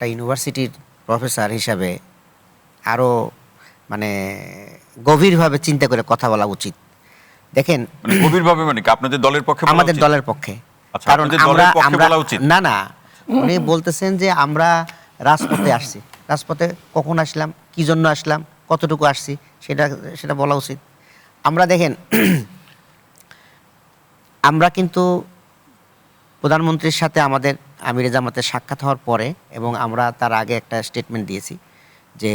একটা ইউনিভার্সিটির প্রফেসর হিসাবে আরও মানে গভীরভাবে চিন্তা করে কথা বলা উচিত। দেখেন, মানে গভীরভাবে মানে কি আপনাদের দলের পক্ষে বলা আমাদের উচিত? দলের পক্ষে। আচ্ছা, কারণ আপনাদের দলের পক্ষে বলা উচিত? না না, উনি বলতেছেন যে আমরা রাজপথে আসছি, রাজপথে কখন আসলাম, কি জন্য আসলাম, কতটুকু আসছি, সেটা বলা উচিত। আমরা দেখেন, আমরা কিন্তু প্রধানমন্ত্রীর সাথে আমাদের আমিরে জামাতের সাক্ষাৎ হওয়ার পরে এবং আমরা তার আগে একটা স্টেটমেন্ট দিয়েছি যে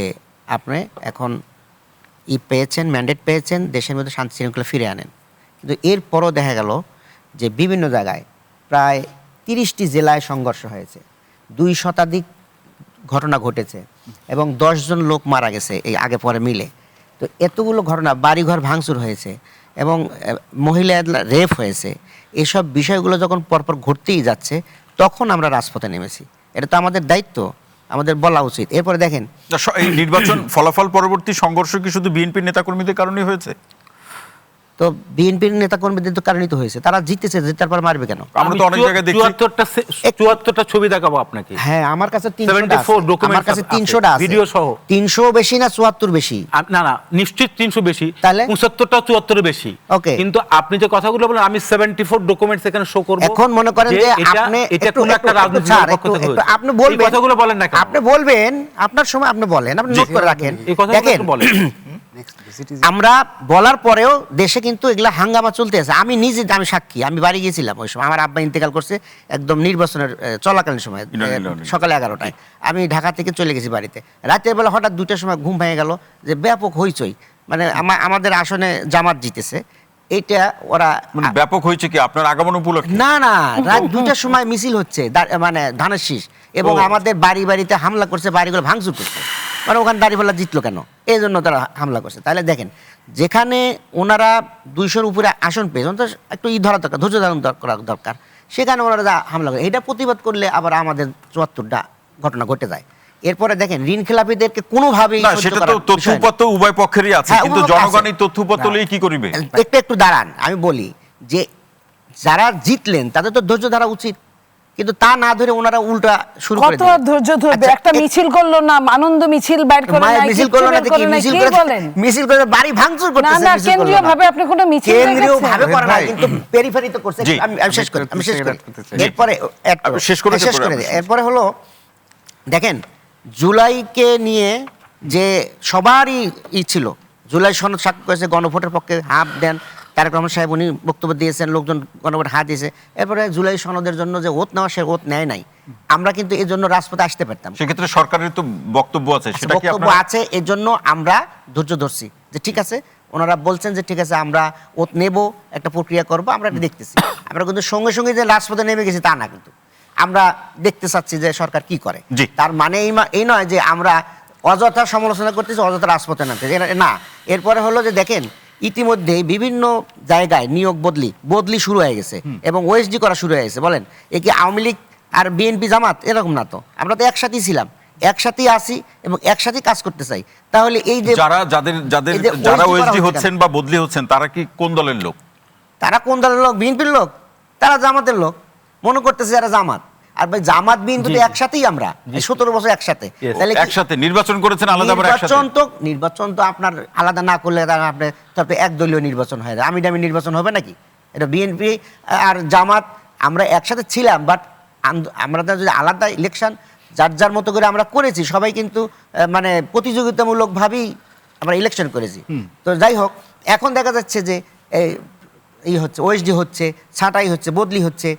আপনি এখন পেয়েছেন, ম্যান্ডেট পেয়েছেন, দেশের মধ্যে শান্তি শৃঙ্খলা ফিরে আনেন। কিন্তু এরপরও দেখা গেল যে বিভিন্ন জায়গায় প্রায় 30টি জেলায় সংঘর্ষ হয়েছে, 2 শতাধিক ঘটনা ঘটেছে এবং 10 জন লোক মারা গেছে এই আগে পরে মিলে। তো এতগুলো ঘটনা, বাড়িঘর ভাঙচুর হয়েছে এবং মহিলা রেপ হয়েছে, এসব বিষয়গুলো যখন পরপর ঘটতেই যাচ্ছে তখন আমরা রাজপথে নেমেছি। এটা তো আমাদের দায়িত্ব, আমাদের বলা উচিত। এরপরে দেখেন, এই নির্বাচন ফলাফল পরবর্তী সংঘর্ষ কি শুধু বিএনপির নেতাকর্মীদের কারণেই হয়েছে? তো বিএনপির নেতাকর্মীদের তো কারণিত হয়েছে, তারা জিতেছে, জেতার পর মারবে কেন? আমরা তো অনেক জায়গায় দেখছি 74টা ছবি দেখাবো আপনাকে। হ্যাঁ, আমার কাছে 74 আমার কাছে 300টা আছে, ভিডিও সহ। 300 বেশি না 74 বেশি? না না, নিশ্চিত 300 বেশি, তাহলে 75টা 74 বেশি। ওকে, কিন্তু আপনি যে কথাগুলো বলেন আমি 74 ডকুমেন্টস এখানে শো করব। এখন মনে করেন যে আপনি এটা কোন একটা রাজনৈতিক দলের পক্ষ থেকে হয়েছে। আপনি বলবেন, কথাগুলো বলেন না কেন? আপনি বলবেন, আপনার সময় আপনি বলেন, আপনি নোট করে রাখেন। দেখেন, আমরা বলার পরেও দেশে কিন্তু এগুলা হাঙ্গামা চলতে আছে। আমি নিজে, আমি সাক্ষী, আমি বাড়ি গিয়েছিলাম ওই সময়, আমার আব্বা ইন্তেকাল করছে একদম নির্বাচনের চলাকালীন সময়, সকালে 11টায় আমি ঢাকা থেকে চলে গেছি বাড়িতে। রাতের বেলা হঠাৎ 2টার সময় ঘুম ভেঙে গেল যে ব্যাপক হইচই, মানে আমাদের আসনে জামাত জিতেছে। এইটা ওরা মানে ব্যাপক হয়েছে কি আপনার আগমন উপলক্ষে? না না, রাত 2টার সময় মিছিল হচ্ছে, মানে ধানের শীষ, এবং আমাদের বাড়িতে হামলা করছে, বাড়িগুলো ভাঙচুর করছে। মানে ওখানে দাঁড়িপাল্লা জিতলো কেন, এই জন্য তারা হামলা করছে। তাহলে দেখেন, যেখানে ওনারা 200-র উপরে আসন পেয়েছে, তো একটু ধরা দরকার, ধৈর্য ধারণ করা দরকার, সেখানে ওনারা হামলা করে। এটা প্রতিবাদ করলে আবার আমাদের 74টা ঘটনা ঘটে যায়। এরপরে দেখেন, ঋণ খেলাপিদেরকে কোনোভাবেই সেটা তো তথ্যপত্র উভয় পক্ষেরই আছে, কিন্তু জনগণ এই তথ্যপত্র নিয়ে কি করবে? একটু দাঁড়ান, আমি বলি যে যারা জিতলেন তাদের তো ধৈর্য ধরা উচিত, কিন্তু তা না ধরে ওনারা উল্টা শুরু করে দিলেন। কত ধৈর্য ধরবে? একটা মিছিল করলো না, আনন্দ মিছিল বাইর করে নাই, মিছিল করলো না, কি মিছিল করে বাড়ি ভাঙচুর করতেছে। না না, কেন্দ্রীয় ভাবে আপনি কোনো মিছিল কেন্দ্রীয় ভাবে করে না, কিন্তু পেরিফেরিতে করছে। আমি শেষ করি। এরপরে শেষ করে এরপরে হলো দেখেন, জুলাইকে নিয়ে যে সবারই ছিল, জুলাই সনদ স্বাক্ষর করেছে, গণভোটের পক্ষে হাত দেন তারেক রহমান সাহেব, উনি বক্তব্য দিয়েছেন, লোকজন গণভোট হাত দিয়েছে। এরপরে জুলাই সনদের জন্য যে ওত নেওয়া, সে ওত নেয় নাই। আমরা কিন্তু এই জন্য রাজপথে আসতে পারতাম। সেক্ষেত্রে সরকারের তো বক্তব্য আছে, সেটা কি বক্তব্য আছে, এর জন্য আমরা ধৈর্য ধরছি যে ঠিক আছে, ওনারা বলছেন যে ঠিক আছে আমরা ওত নেব, একটা প্রক্রিয়া করব, আমরা এটা দেখতেছি। আমরা কিন্তু সঙ্গে সঙ্গে যে রাজপথে নেমে গেছি তা না, কিন্তু আমরা দেখতে চাচ্ছি যে সরকার কি করে। তার মানে এই নয় যে আমরা অযথা সমালোচনা করতেছি, অযথা রাজপথে নামতেছি না। এরপরে হলো যে দেখেন, ইতিমধ্যে বিভিন্ন জায়গায় নিয়োগ বদলি শুরু হয়ে গেছে এবং ওএসডি করা শুরু হয়ে গেছে। বলেন, এ কি আওয়ামী লীগ আর বিএনপি জামাত? এরকম না তো, আমরা তো একসাথেই ছিলাম, একসাথেই আসি এবং একসাথেই কাজ করতে চাই। তাহলে এই যে যারা ওএসডি হচ্ছেন বা বদলি হচ্ছেন, তারা কি কোন দলের লোক? তারা কোন দলের লোক? বিএনপির লোক, তারা জামাতের লোক মনে করতেছে, যারা জামাত। আর ভাই জামাত বিএনপি তো একসাথেই, আমরা 17 বছর একসাথে। তাহলে একসাথে নির্বাচন করেছেন, আলাদা নির্বাচন তো আপনার আলাদা না করলে আপনি তারপরে একদলীয় নির্বাচন হয়ে যায়, আমিডামি নির্বাচন হবে নাকি? এটা বিএনপি আর জামাত আমরা একসাথে ছিলাম, বাট আমরা যদি আলাদা ইলেকশন যার যার মতো করে আমরা করেছি, সবাই কিন্তু মানে প্রতিযোগিতামূলকভাবেই আমরা ইলেকশন করেছি। তো যাই হোক, এখন দেখা যাচ্ছে যে এই হচ্ছে, ওএসডি হচ্ছে, ছাঁটাই হচ্ছে, বদলি হচ্ছে।